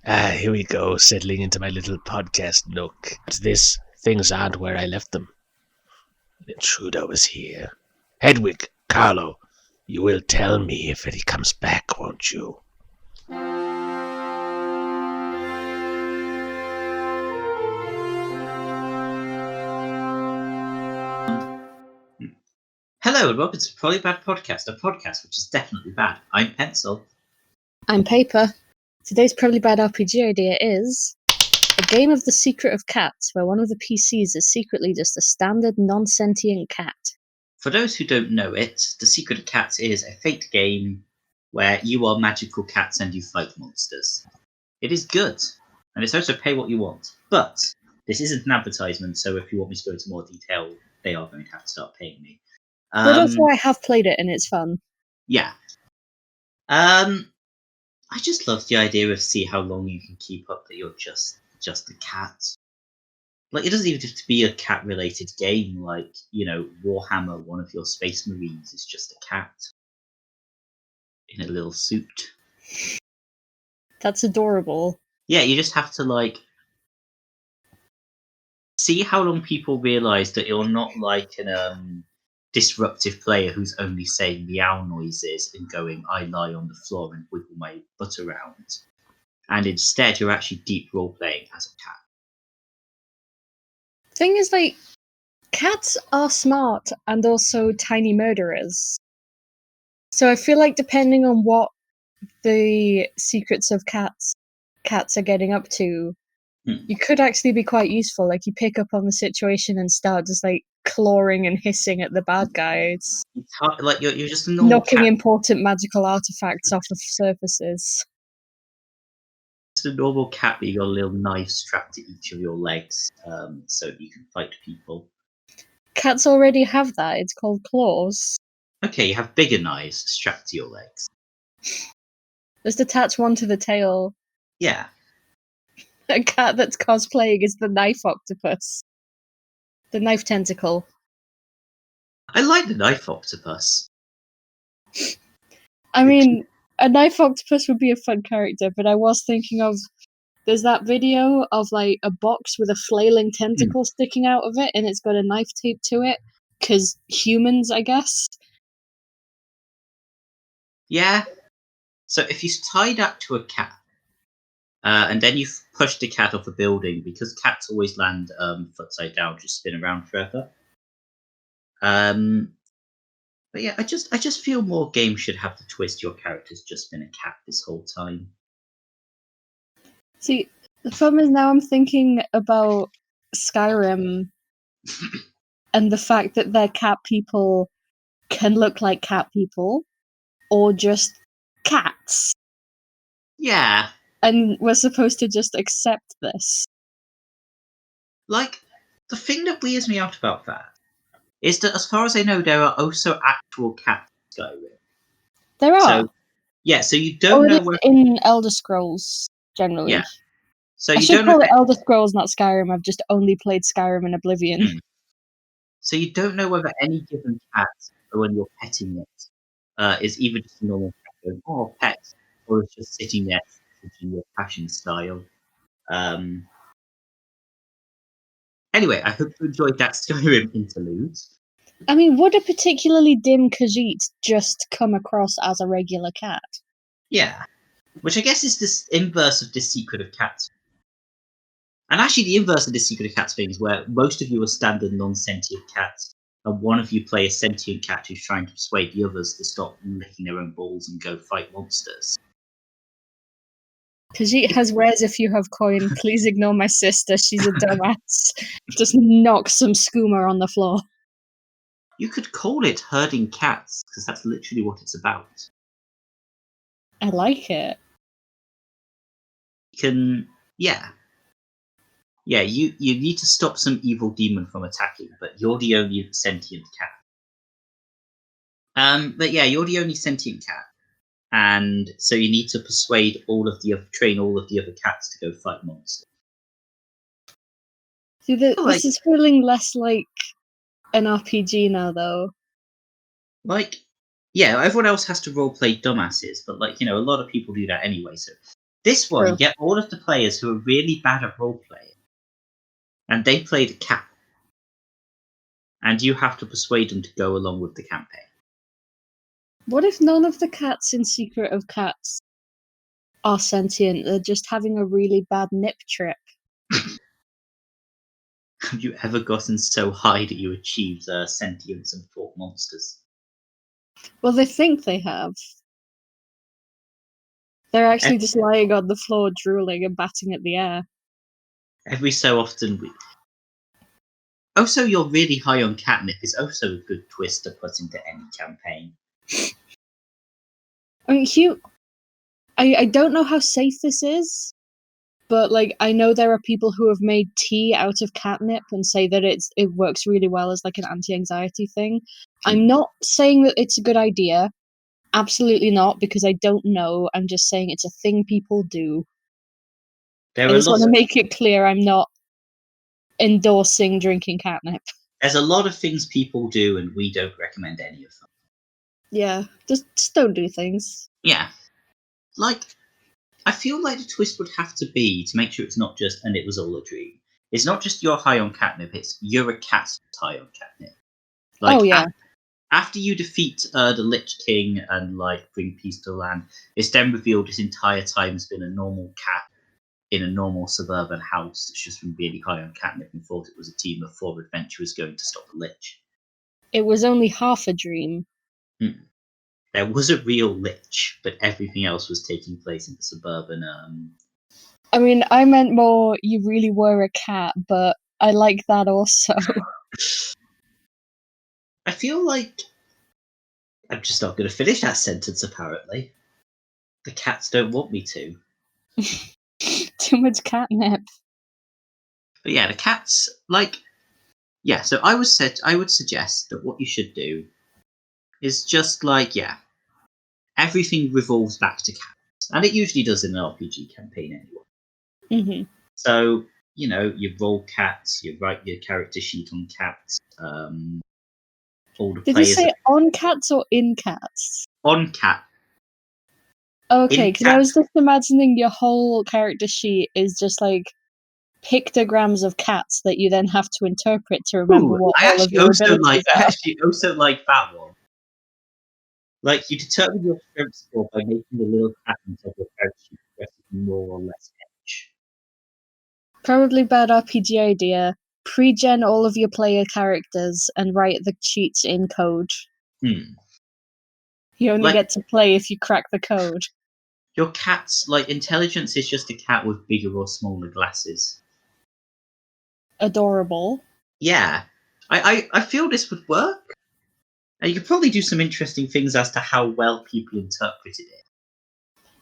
Here we go, settling into my little podcast nook. Things aren't where I left them. The intruder was here. Hedwig, Carlo, you will tell me if he comes back, won't you? Hello and welcome to Probably Bad Podcast, a podcast which is definitely bad. I'm Pencil. I'm Paper. Today's Probably Bad RPG idea is a game of The Secret of Cats, where one of the PCs is secretly just a standard non-sentient cat. For those who don't know it, The Secret of Cats is a fate game where you are magical cats and you fight monsters. It is good, and it's also pay what you want. But this isn't an advertisement, so if you want me to go into more detail, they are going to have to start paying me. But also I have played it and it's fun. Yeah. I just love the idea of see how long you can keep up that you're just a cat. Like, it doesn't even have to be a cat-related game. Like, you know, Warhammer, one of your Space Marines is just a cat in a little suit. That's adorable. Yeah, you just have to, like, see how long people realise that you're not like an disruptive player who's only saying meow noises and going, I lie on the floor and wiggle my butt around. And instead, you're actually deep role-playing as a cat. Thing is, like, cats are smart and also tiny murderers. So I feel like depending on what the secrets of cats are getting up to, you could actually be quite useful. Like, you pick up on the situation and start just, like, clawing and hissing at the bad guys. It's hard, like, you're just a normal knocking cat. important magical artifacts off of surfaces. Just a normal cat with your little knife strapped to each of your legs, so that you can fight people. Cats already have that. It's called claws. Okay, you have bigger knives strapped to your legs. Just attach one to the tail. Yeah. A cat that's cosplaying is the knife octopus. The knife tentacle. I like the knife octopus. I mean, a knife octopus would be a fun character, but I was thinking of... There's that video of, like, a box with a flailing tentacle sticking out of it, and it's got a knife taped to it. Because humans, I guess. Yeah. So if you tie that to a cat, and then you push the cat off a building, because cats always land foot side down, just spin around forever. But yeah, I just feel more games should have the twist your character's just been a cat this whole time. See, the problem is now I'm thinking about Skyrim and the fact that their cat people can look like cat people or just cats. Yeah. And we're supposed to just accept this. Like, the thing that weirds me out about that is that, as far as I know, there are also actual cats in Skyrim. There are. So, yeah, so you don't know where... in Elder Scrolls, generally. Yeah. So I you should don't call know... it Elder Scrolls, not Skyrim. I've just only played Skyrim and Oblivion. So you don't know whether any given cat, or when you're petting it, is either just a normal cat going, oh, pet, or it's just sitting there in your passion style. Anyway, I hope you enjoyed that Skyrim interlude. I mean, would a particularly dim Khajiit just come across as a regular cat? Yeah. Which I guess is this inverse of this Secret of Cats. And actually, the inverse of this Secret of Cats thing is where most of you are standard non-sentient cats, and one of you play a sentient cat who's trying to persuade the others to stop licking their own balls and go fight monsters. Khajiit has res if you have coin. Please ignore my sister. She's a dumbass. Just knock some skooma on the floor. You could call it herding cats, because that's literally what it's about. I like it. You can... Yeah. Yeah, you need to stop some evil demon from attacking, but you're the only sentient cat. But yeah, you're the only sentient cat. And so you need to train all of the other cats to go fight monsters. See, this is feeling less like an RPG now, though. Like, yeah, everyone else has to roleplay dumbasses, but, like, you know, a lot of people do that anyway, so This one, True. you get all of the players who are really bad at role-playing, and they play the cat. And you have to persuade them to go along with the campaign. What if none of the cats in Secret of Cats are sentient? They're just having a really bad nip trip. Have you ever gotten so high that you achieved sentience and fought monsters? Well, they think they have. They're actually just lying on the floor, drooling and batting at the air. Every so often we... Also, you're really high on catnip is also a good twist to put into any campaign. I mean, I don't know how safe this is, but like I know there are people who have made tea out of catnip and say that it works really well as like an anti-anxiety thing. I'm not saying that it's a good idea. Absolutely not, because I don't know. I'm just saying it's a thing people do. I just want to make it clear I'm not endorsing drinking catnip. There's a lot of things people do, and we don't recommend any of them. Yeah, just don't do things. Yeah. Like, I feel like the twist would have to be to make sure it's not just, and it was all a dream. It's not just you're high on catnip, it's you're a cat high on catnip. Like, oh, yeah. After you defeat the Lich King and, like, bring peace to the land, it's then revealed this entire time has been a normal cat in a normal suburban house that's just been really high on catnip and thought it was a team of 4 adventurers going to stop the Lich. It was only half a dream. There was a real Lich, but everything else was taking place in the suburban... I mean, I meant more you really were a cat, but I like that also. I feel like I'm just not going to finish that sentence, apparently. The cats don't want me to. Too much catnip. But yeah, the cats, like... Yeah, so I would suggest that what you should do is just like, yeah, everything revolves back to cats. And it usually does in an RPG campaign anyway. Mm-hmm. So, you know, you roll cats, you write your character sheet on cats, all the Did players... you say on cats or in cats? On cat. Okay, because I was just imagining your whole character sheet is just like pictograms of cats that you then have to interpret to remember what all of your abilities are. I actually also like that one. Like, you determine your strength score by making the little cat on top of your character sheet progressive more or less edge. Probably bad RPG idea. Pre-gen all of your player characters and write the cheats in code. You only get to play if you crack the code. Your cat's, like, intelligence is just a cat with bigger or smaller glasses. Adorable. Yeah. I feel this would work. And you could probably do some interesting things as to how well people interpreted it.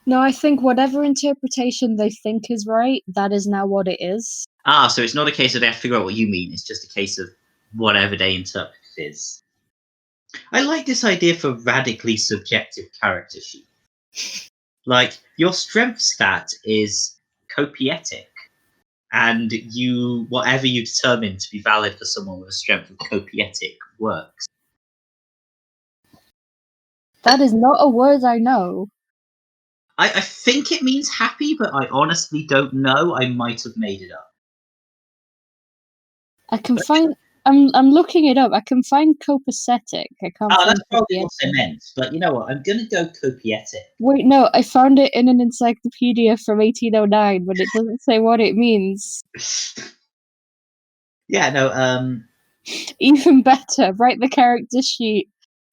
No, I think whatever interpretation they think is right, that is now what it is. Ah, so it's not a case of they have to figure out what you mean, it's just a case of whatever they interpret it is. I like this idea for radically subjective character sheet. Like, your strength stat is copietic, and whatever you determine to be valid for someone with a strength of copietic works. That is not a word I know. I think it means happy, but I honestly don't know. I might have made it up. I can find... I'm looking it up. I can find copacetic. I can't find that's probably copietic. what I meant. But you know what? I'm going to go copietic. Wait, no, I found it in an encyclopedia from 1809, but it doesn't say what it means. Yeah, no, Even better, write the character sheet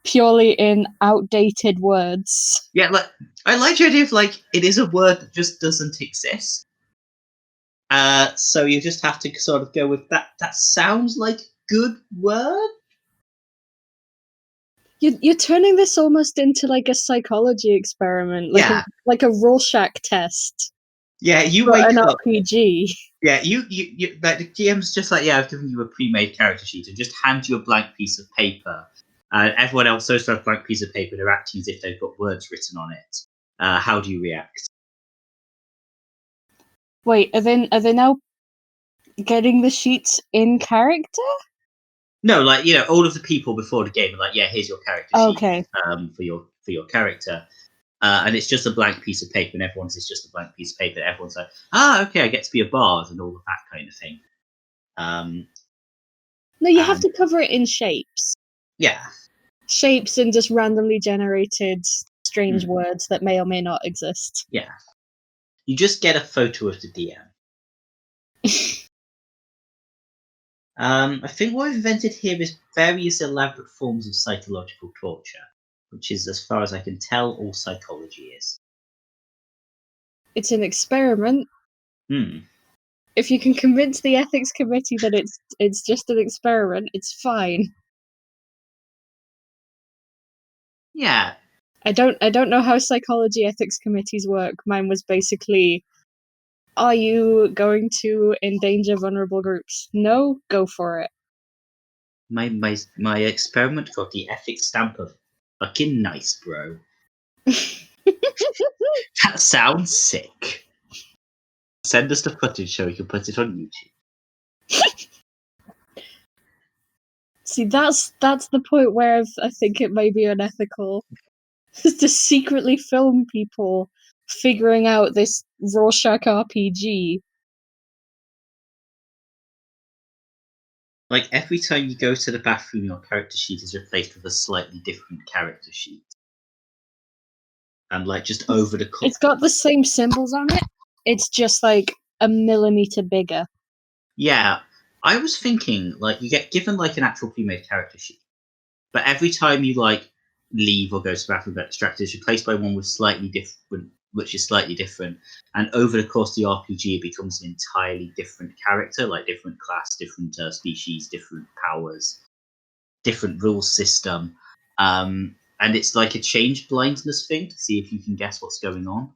purely in outdated words. Yeah, like, I like the idea of, like, it is a word that just doesn't exist. So you just have to sort of go with that. That sounds like a good word? You're turning this almost into like a psychology experiment, like a Rorschach test. Yeah, you for wake an up. RPG. Yeah, you like the GM's just like, yeah, I've given you a pre-made character sheet and just hand you a blank piece of paper. Everyone else also has a blank piece of paper. They're acting as if they've got words written on it. How do you react? Wait, are they now getting the sheets in character? No, like, you know, all of the people before the game are like, yeah, here's your character sheet. Okay. For your character. And it's just a blank piece of paper, and everyone's is just a blank piece of paper. Everyone's like, okay, I get to be a bard and all of that kind of thing. No, you have And- to cover it in shapes. Yeah. Shapes and just randomly generated strange words that may or may not exist. Yeah. You just get a photo of the DM. I think what I've invented here is various elaborate forms of psychological torture, which is, as far as I can tell, all psychology is. It's an experiment. If you can convince the ethics committee that it's just an experiment, it's fine. Yeah. I don't know how psychology ethics committees work. Mine was basically, are you going to endanger vulnerable groups? No, go for it. My experiment got the ethics stamp of fucking nice, bro. That sounds sick. Send us the footage so we can put it on YouTube. See, that's the point where I think it may be unethical. Is to secretly film people figuring out this Rorschach RPG. Like, every time you go to the bathroom, your character sheet is replaced with a slightly different character sheet. And, like, just over the It's got the same symbols on it. It's just, like, a millimeter bigger. Yeah, I was thinking, like, you get given, like, an actual pre-made character sheet. But every time you, like, leave or go to the bathroom, get distracted, it's replaced by one with slightly different, which is slightly different. And over the course of the RPG, it becomes an entirely different character, like different class, different species, different powers, different rule system. And it's like a change blindness thing to see if you can guess what's going on.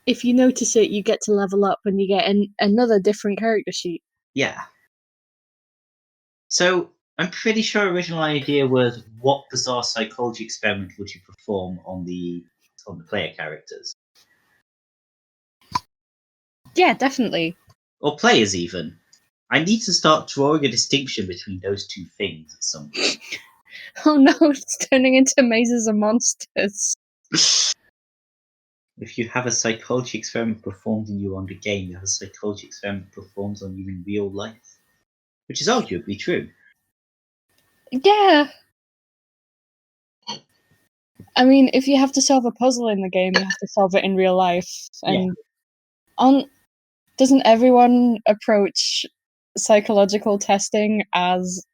If you notice it, you get to level up and you get another different character sheet. Yeah. So I'm pretty sure original idea was, what bizarre psychology experiment would you perform on the player characters? Yeah, definitely. Or players even. I need to start drawing a distinction between those two things at some point. Oh no, it's turning into mazes and monsters. If you have a psychology experiment performed on you on the game, you have a psychology experiment performed on you in real life. Which is arguably true. Yeah. I mean, if you have to solve a puzzle in the game, you have to solve it in real life. And doesn't everyone approach psychological testing as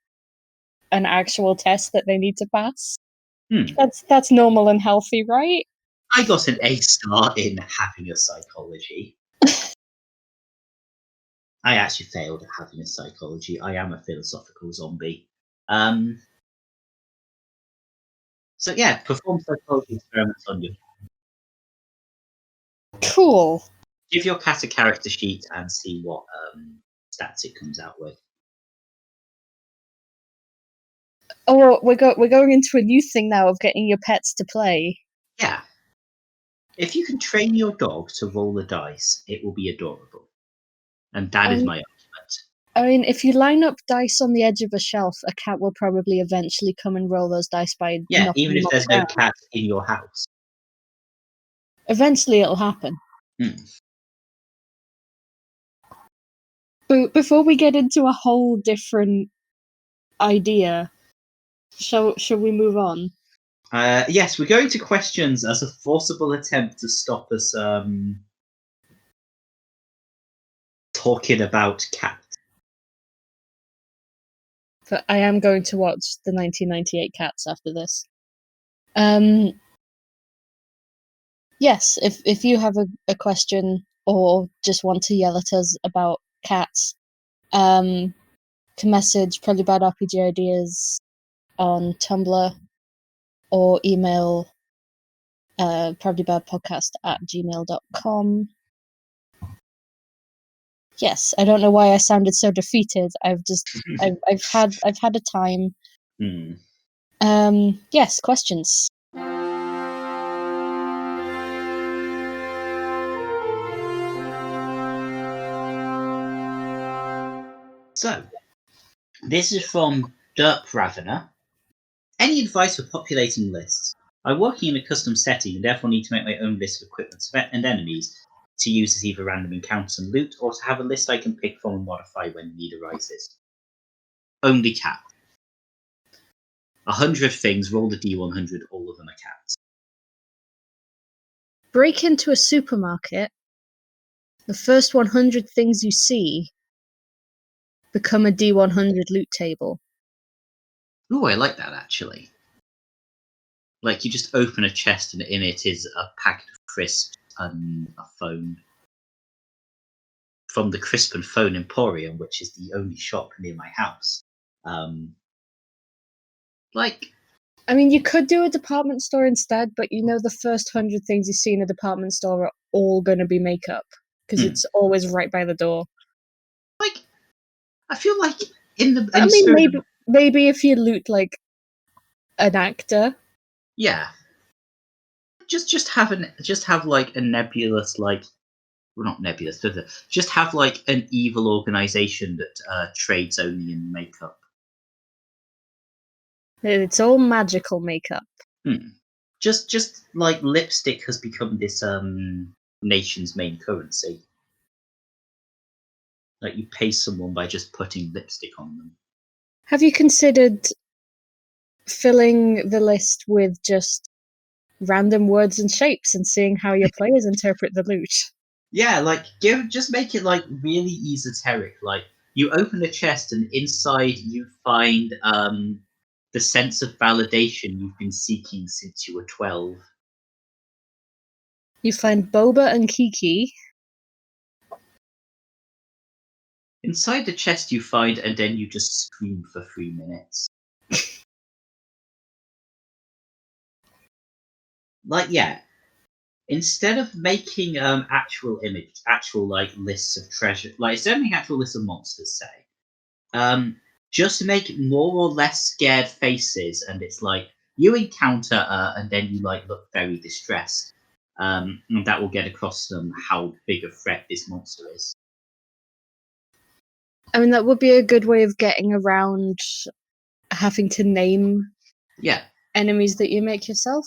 an actual test that they need to pass? That's normal and healthy, right? I got an A star in having a psychology. I actually failed at having a psychology. I am a philosophical zombie. So yeah, perform psychology experiments on you. Cool. Give your cat a character sheet and see what stats it comes out with. Oh, well, we're going into a new thing now of getting your pets to play. Yeah. If you can train your dog to roll the dice, it will be adorable. And that is my argument. I mean, if you line up dice on the edge of a shelf, a cat will probably eventually come and roll those dice by Yeah, knocking even if them there's off the no ground. cat in your house. Eventually it'll happen. But before we get into a whole different idea, shall we move on? Yes, we're going to questions as a forcible attempt to stop us talking about cats. But I am going to watch the 1998 Cats after this. Yes, if you have a question or just want to yell at us about cats, to message Probably Bad RPG Ideas on Tumblr or email probablybadpodcast@gmail.com. Yes, I don't know why I sounded so defeated. I've had a time. Yes, questions. So, this is from Derp Ravener. Any advice for populating lists? I'm working in a custom setting and therefore need to make my own list of equipment and enemies to use as either random encounters and loot, or to have a list I can pick from and modify when need arises. Only cat. 100 things, roll the D100, all of them are cats. Break into a supermarket. The first 100 things you see become a D100 loot table. Ooh, I like that, actually. Like, you just open a chest and in it is a packet of crisps and a phone. From the Crisp and Phone Emporium, which is the only shop near my house. I mean, you could do a department store instead, but you know the first 100 things you see in a department store are all going to be makeup, because it's always right by the door. Like, I feel like in the... I mean, maybe if you loot, like, an actor. Yeah. Just have like a nebulous, like... Well, not nebulous, but just have like an evil organization that trades only in makeup. It's all magical makeup. Just like lipstick has become this nation's main currency. Like, you pay someone by just putting lipstick on them. Have you considered filling the list with just random words and shapes and seeing how your players interpret the loot? Yeah, like, just make it like really esoteric. Like, you open a chest and inside you find the sense of validation you've been seeking since you were 12. You find Boba and Kiki. Inside the chest you find, and then you just scream for 3 minutes. Like, yeah. Instead of making actual like lists of treasure, like instead of making actual lists of monsters, say, just make more or less scared faces, and it's like you encounter and then you like look very distressed, and that will get across to them how big a threat this monster is. I mean, that would be a good way of getting around having to name enemies that you make yourself.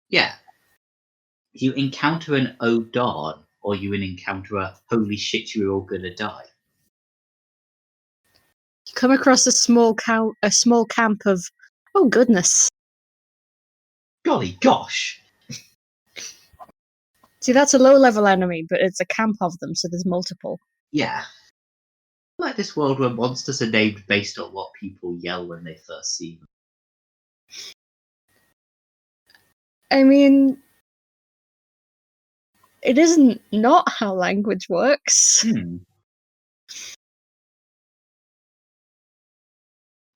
Yeah. You encounter an oh darn, or you encounter a holy shit, you're all gonna die. You come across a small camp of, oh goodness. Golly gosh. See, that's a low-level enemy, but it's a camp of them, so there's multiple. Yeah. I like this world where monsters are named based on what people yell when they first see them. I mean, it isn't not how language works.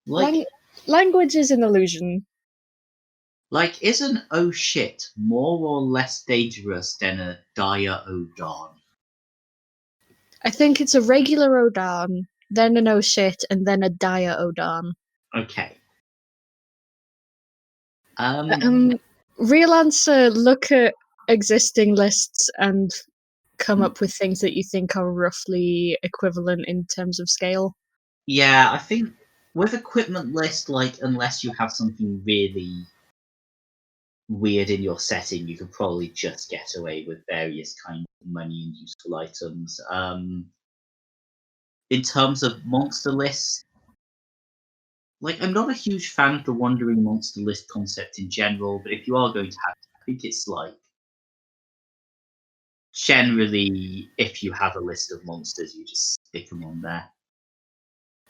Language is an illusion. Like, isn't oh shit more or less dangerous than a dire oh darn? I think it's a regular oh darn, then an oh shit, and then a dire oh darn. Okay. Real answer, look at existing lists and come up with things that you think are roughly equivalent in terms of scale. Yeah, I think with equipment list, like, unless you have something really weird in your setting, you could probably just get away with various kinds of money and useful items. In terms of monster lists, like, I'm not a huge fan of the wandering monster list concept in general, but if you are going to have it, I think it's like, generally, if you have a list of monsters, you just stick them on there.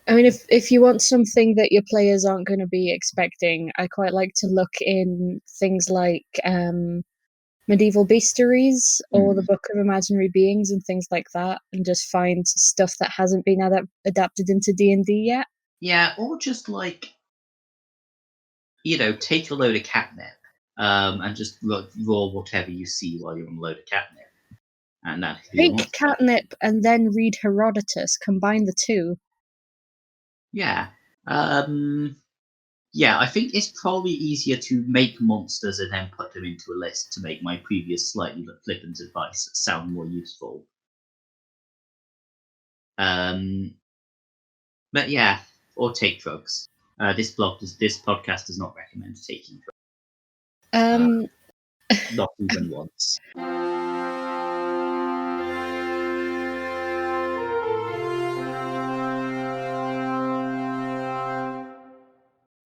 I mean, if you want something that your players aren't going to be expecting, I quite like to look in things like medieval bestiaries or the Book of Imaginary Beings and things like that, and just find stuff that hasn't been adapted into D&D yet. Yeah, or just like, take a load of catnip and just roll whatever you see while you're on a load of catnip. And that take catnip and then read Herodotus. Combine the two. Yeah. Yeah, I think it's probably easier to make monsters and then put them into a list to make my previous slightly flippant advice sound more useful. But yeah, or take drugs. This podcast does not recommend taking drugs. Not even once.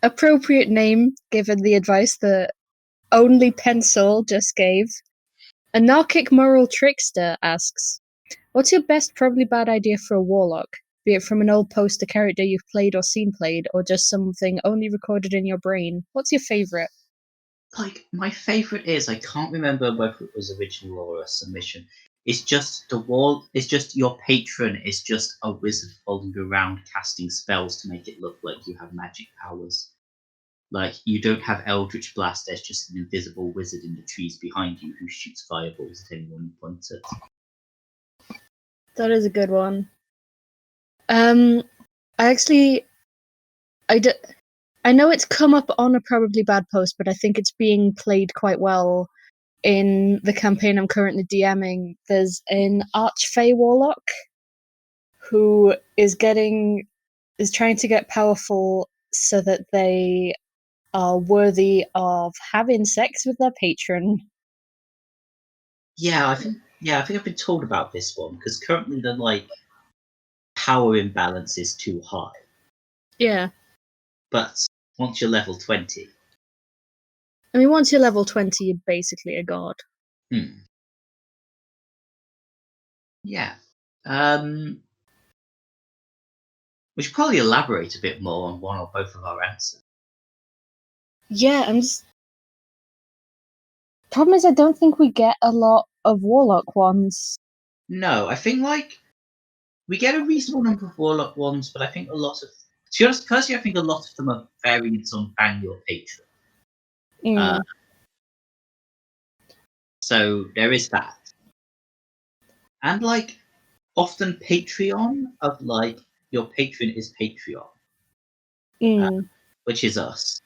Appropriate name, given the advice that only Pencil just gave. Anarchic Moral Trickster asks, what's your best probably bad idea for a warlock? Be it from an old poster character you've played or seen played, or just something only recorded in your brain. What's your favourite? Like, my favourite is, I can't remember whether it was original or a submission. It's just it's just your patron is just a wizard following around casting spells to make it look like you have magic powers. Like, you don't have Eldritch Blast, there's just an invisible wizard in the trees behind you who shoots fireballs at anyone who points it. That is a good one. I know it's come up on a probably bad post, but I think it's being played quite well in the campaign I'm currently DMing. There's an Archfey Warlock who is trying to get powerful so that they are worthy of having sex with their patron. I think I've been told about this one, because currently the power imbalance is too high. Yeah. But once you're level 20. I mean, once you're level 20, you're basically a god. Yeah. We should probably elaborate a bit more on one or both of our answers. Yeah, problem is I don't think we get a lot of warlock ones. No, I think we get a reasonable number of warlock ones, but I think a lot of, to be honest, personally, I think a lot of them are variants on Bang Your Patron. So there is that. And often Patreon of your patron is Patreon. Which is us.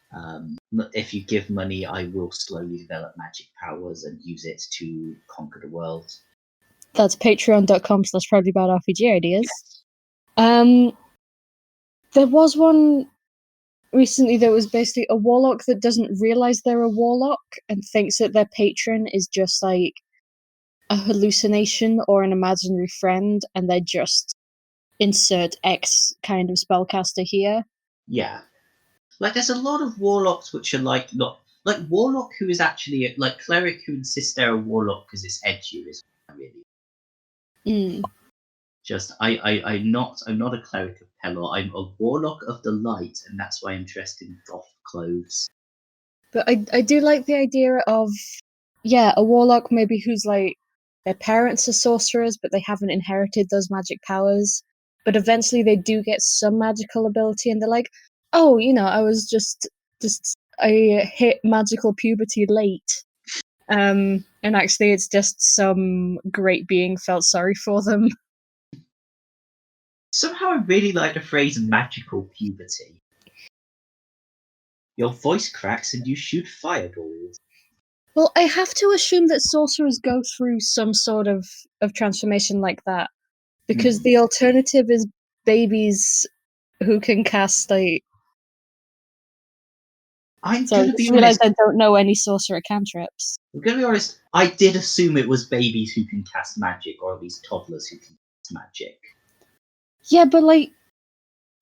If you give money, I will slowly develop magic powers and use it to conquer the world. That's patreon.com/probablybadrpg ideas. Yes. There was one recently that was basically a warlock that doesn't realize they're a warlock and thinks that their patron is just like a hallucination or an imaginary friend, and they just insert X kind of spellcaster here. Yeah. There's a lot of warlocks which are not warlock who is actually cleric who insists they're a warlock because it's edgy is really. Just I'm not a cleric of Pelor. I'm a warlock of the light, and that's why I'm dressed in goth clothes. But I do like the idea of a warlock maybe who's their parents are sorcerers, but they haven't inherited those magic powers. But eventually they do get some magical ability, and they're like, oh, I was just I hit magical puberty late. And actually it's just some great being felt sorry for them. Somehow I really like the phrase magical puberty. Your voice cracks and you shoot fireballs. Well, I have to assume that sorcerers go through some sort of transformation like that, because the alternative is babies who can cast I realize I don't know any sorcerer cantrips. I'm gonna be honest, I did assume it was babies who can cast magic, or at least toddlers who can cast magic. Yeah, but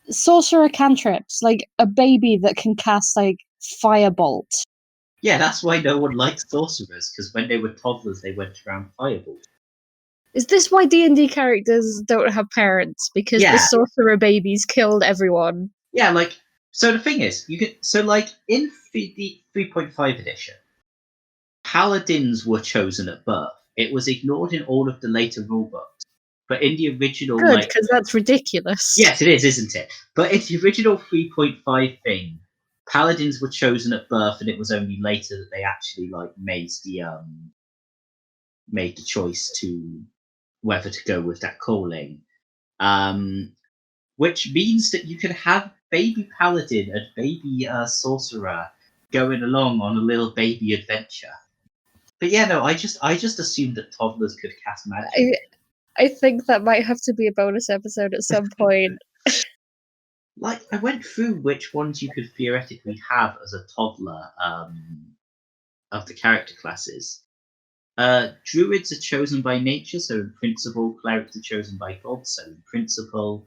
sorcerer cantrips, a baby that can cast firebolt. Yeah, that's why no one likes sorcerers, because when they were toddlers they went around firebolt. Is this why D&D characters don't have parents? Because the sorcerer babies killed everyone. Yeah, so the thing is, you can in the 3.5 edition, paladins were chosen at birth. It was ignored in all of the later rulebooks. But in the original, good, because that's ridiculous. Yes, it is, isn't it? But in the original 3.5 thing, paladins were chosen at birth, and it was only later that they actually made the choice to whether to go with that calling. Which means that you can have baby paladin and baby sorcerer going along on a little baby adventure. But yeah, no, I just assumed that toddlers could cast magic. I think that might have to be a bonus episode at some point. I went through which ones you could theoretically have as a toddler of the character classes. Druids are chosen by nature, so in principle, clerics are chosen by gods, so in principle,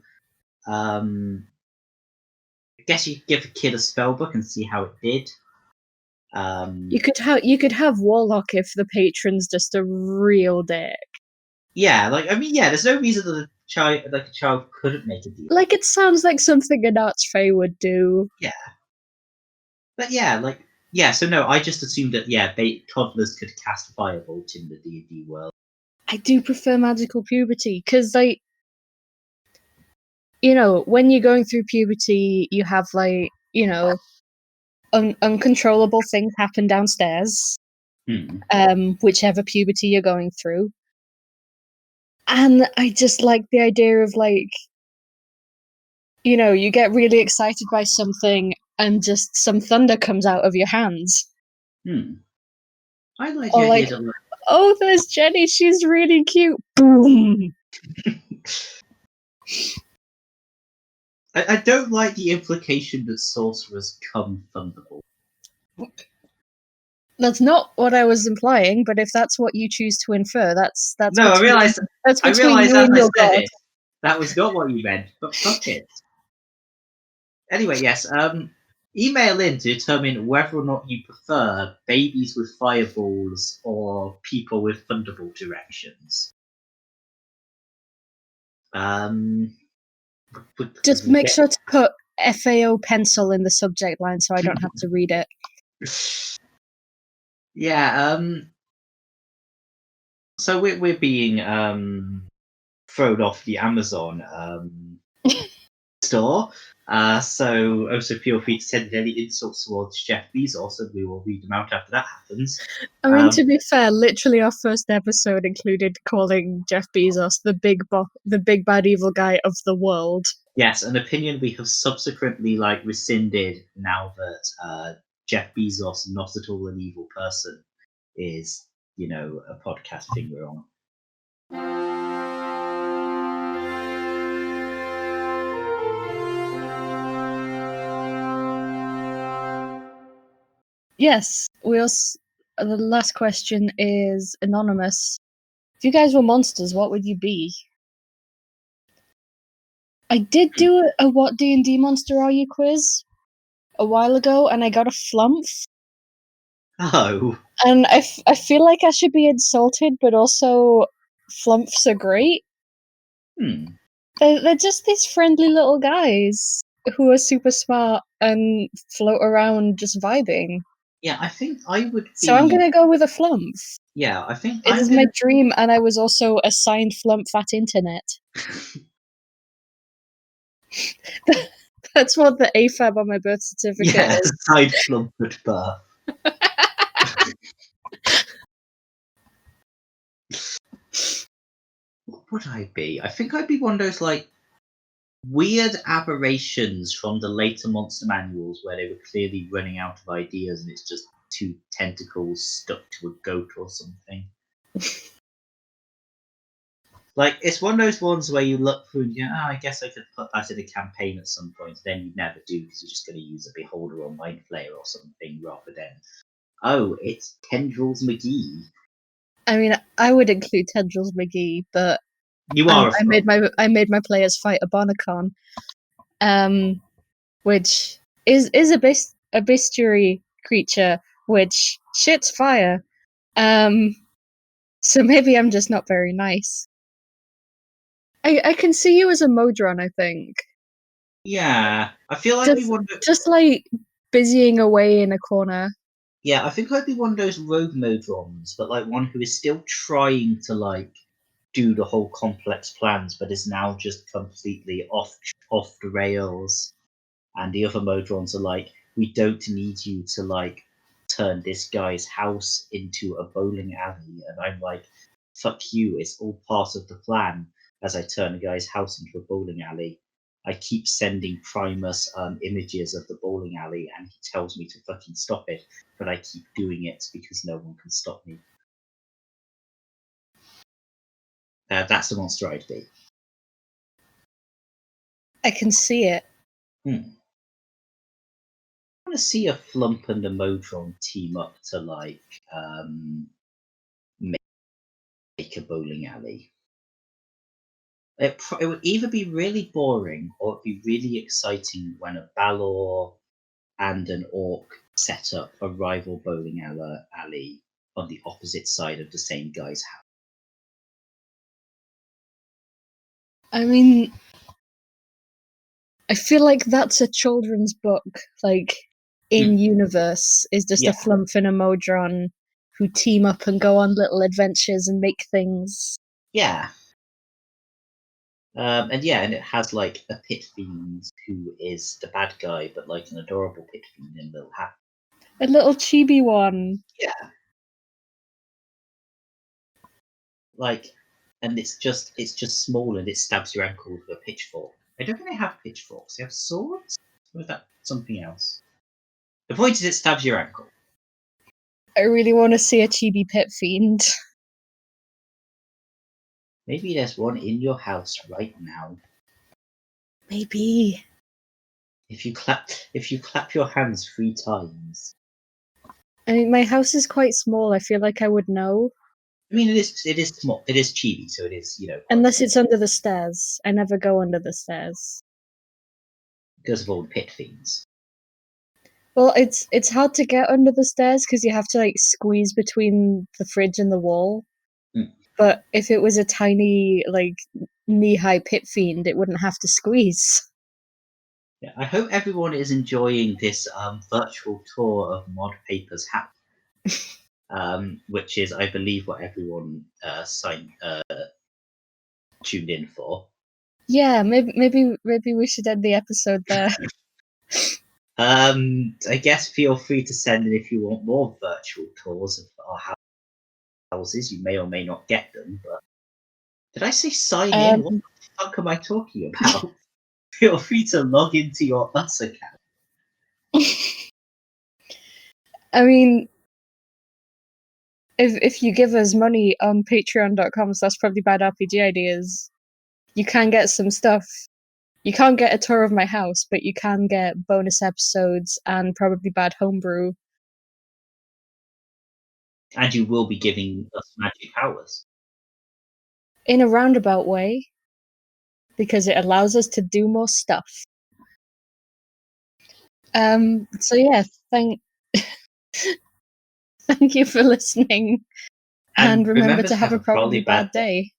I guess you could give a kid a spellbook and see how it did. You could have Warlock if the patron's just a real dick. Yeah, there's no reason that a child couldn't make a deal. Like, it sounds like something an Archfey would do. Yeah. But so no, I just assumed that toddlers could cast Firebolt in the D&D world. I do prefer magical puberty, because, like, you know, when you're going through puberty, you have, like, you know, uncontrollable things happen downstairs, whichever puberty you're going through. And I just like the idea of, like, you know, you get really excited by something and just some thunder comes out of your hands. I like Or the like, idea of oh, there's Jenny, she's really cute. Boom! I don't like the implication that sorcerers come thunderbolt. That's not what I was implying, but if that's what you choose to infer, that's No, I realised that's I between realised you as and I your said god. it, that was not what you meant, but fuck it. Anyway, yes, email in to determine whether or not you prefer babies with fireballs or people with thunderbolt erections. Just make sure to put FAO pencil in the subject line so I don't have to read it. Yeah, so we're being thrown off the Amazon store. So also feel free to send any insults towards Jeff Bezos, and we will read them out after that happens. I mean, to be fair, literally our first episode included calling Jeff Bezos the big bad evil guy of the world. Yes, an opinion we have subsequently rescinded now that Jeff Bezos, not at all an evil person, is a podcast thing we're on. Yes, the last question is anonymous. If you guys were monsters, what would you be? I did do a what D&D monster are you quiz a while ago, and I got a Flumph. Oh. And I feel like I should be insulted, but also Flumphs are great. They're just these friendly little guys who are super smart and float around just vibing. Yeah, I think I would be... So I'm gonna go with a Flumph. Yeah, I think it is my dream, and I was also assigned Flumph at internet. That's what the AFAB on my birth certificate is. Assigned Flumph at birth. What would I be? I think I'd be one of those weird aberrations from the later monster manuals where they were clearly running out of ideas and it's just two tentacles stuck to a goat or something. It's one of those ones where you look through and you go, I guess I could put that in a campaign at some point. Then you never do because you're just going to use a Beholder or Mind Flayer or something rather than, it's Tendrils McGee. I mean, I would include Tendrils McGee, but you are. I made my players fight a Bonacon, which is a bestiary creature which shits fire. So maybe I'm just not very nice. I can see you as a Modron, I think. Yeah, I feel like just busying away in a corner. Yeah, I think I'd be one of those rogue Modrons, but one who is still trying to do the whole complex plans, but is now just completely off the rails. And the other Modrons are we don't need you to turn this guy's house into a bowling alley. And I'm fuck you, it's all part of the plan. As I turn a guy's house into a bowling alley, I keep sending Primus images of the bowling alley, and he tells me to fucking stop it, but I keep doing it because no one can stop me. That's the monster I'd be. I can see it. I want to see a Flumph and a Modron team up to make a bowling alley. It would either be really boring or it'd be really exciting when a Balor and an Orc set up a rival bowling alley on the opposite side of the same guy's house. I mean, I feel like that's a children's book, like in universe is just a Flumph and a Modron who team up and go on little adventures and make things. Yeah. And it has like a pit fiend who is the bad guy, but like an adorable pit fiend in a little hat. A little chibi one. Yeah. Like, and it's just small and it stabs your ankle with a pitchfork. I don't think they have pitchforks. They have swords? Or is that something else? The point is it stabs your ankle. I really want to see a chibi pit fiend. Maybe there's one in your house right now. Maybe. If you clap your hands 3 times. I mean, my house is quite small. I feel like I would know. I mean, it is small. It is chibi, so it is, Unless it's under the stairs. I never go under the stairs. Because of all the pit fiends. Well, it's hard to get under the stairs because you have to like squeeze between the fridge and the wall. But if it was a tiny, like, knee-high pit fiend, it wouldn't have to squeeze. Yeah, I hope everyone is enjoying this virtual tour of Mod Paper's house, which is, I believe, what everyone tuned in for. Yeah, maybe we should end the episode there. I guess feel free to send in if you want more virtual tours of our houses. You may or may not get them, but did I say sign in? What the fuck am I talking about? Feel free to log into your Us account. I mean, if you give us money on patreon.com/probablybadrpgideas, you can get some stuff. You can't get a tour of my house, but you can get bonus episodes and probably bad homebrew. And you will be giving us magic powers. In a roundabout way. Because it allows us to do more stuff. So yeah, thank you for listening. And remember to have a probably bad day.